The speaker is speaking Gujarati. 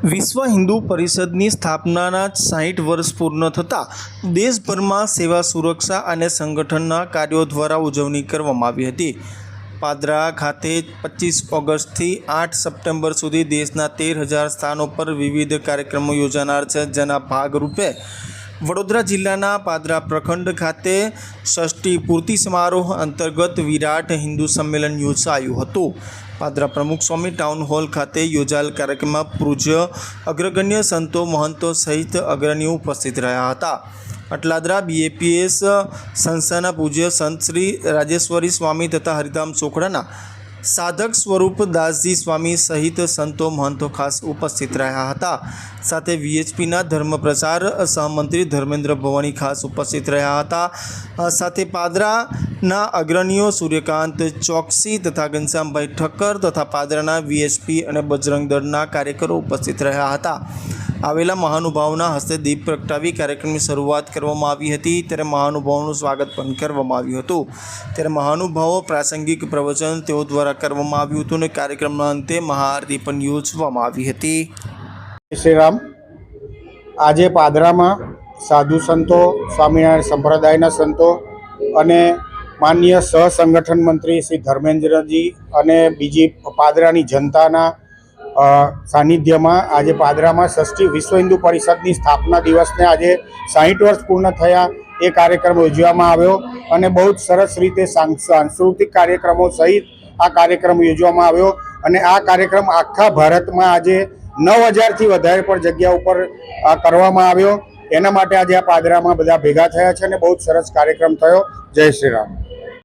વિશ્વ હિન્દુ પરિષદની સ્થાપનાના 60 વર્ષ પૂર્ણ થતાં દેશભરમાં સેવા, સુરક્ષા અને સંગઠનના કાર્યો દ્વારા ઉજવણી કરવામાં આવી હતી। પાદરા ખાતે 25 ઓગસ્ટથી 8 સપ્ટેમ્બર સુધી દેશના 13,000 સ્થાનો પર વિવિધ કાર્યક્રમો યોજાનાર છે, જેના ભાગરૂપે વડોદરા જિલ્લાના પાદરા પ્રખંડ ખાતે ષષ્ઠી પૂર્તિ સમારોહ અંતર્ગત વિરાટ હિન્દુ સંમેલન યોજાયું હતું। પાદરા પ્રમુખ સ્વામી ટાઉન હોલ ખાતે યોજાયેલ કાર્યક્રમમાં પૂજ્ય અગ્રગણ્ય સંતો, મહંતો સહિત અગ્રણીઓ ઉપસ્થિત રહ્યા હતા। અટલાદરા BAPS સંસ્થાના પૂજ્ય સંત શ્રી રાજેશ્વરી સ્વામી તથા હરિધામ ચોકડાના સાધક સ્વરૂપ દાસજી સ્વામી સહિત સંતો, મહંતો ખાસ ઉપસ્થિત રહ્યા હતા। સાથે VHPના ધર્મ પ્રચાર સહમંત્રી ધર્મેન્દ્ર ભવાની ખાસ ઉપસ્થિત રહ્યા હતા। સાથે પાદરાના અગ્રણીઓ સૂર્યકાંત ચોકસી તથા ઘનશ્યામભાઈ ઠક્કર તથા પાદરાના VHP અને બજરંગ દળના કાર્યકરો ઉપસ્થિત રહ્યા હતા। આવેલા મહાનુભાવોના હસ્તે દીપ પ્રગટાવી કાર્યક્રમની શરૂઆત કરવામાં આવી હતી। ત્યારે મહાનુભાવોનું સ્વાગત પણ કરવામાં આવ્યું હતું। ત્યારે મહાનુભાવો પ્રાસંગિક પ્રવચન તેઓ દ્વારા કરવામાં આવ્યું હતું અને કાર્યક્રમના અંતે મહાઆરતી પણ યોજવામાં આવી હતી। શ્રી રામ। આજે પાદરામાં સાધુ સંતો, સ્વામિનારાયણ સંપ્રદાયના સંતો અને માનનીય સહસંગઠન મંત્રી શ્રી ધર્મેન્દ્રજી અને બીજી પાદરાની જનતાના સાનિધ્યમાં આજે પાદરામાં ષષ્ઠી વિશ્વ હિન્દુ પરિષદની સ્થાપના દિવસને આજે 60 વર્ષ પૂર્ણ થયા એ કાર્યક્રમ યોજવામાં આવ્યો અને બહુ જ સરસ રીતે સાંસ્કૃતિક કાર્યક્રમો સહિત આ કાર્યક્રમ યોજવામાં આવ્યો અને આ કાર્યક્રમ આખા ભારતમાં આજે 9,000થી વધારે પણ જગ્યા ઉપર કરવામાં આવ્યો। એના માટે આજે આ પાદરામાં બધા ભેગા થયા છે અને બહુ જ સરસ કાર્યક્રમ થયો। જય શ્રી રામ।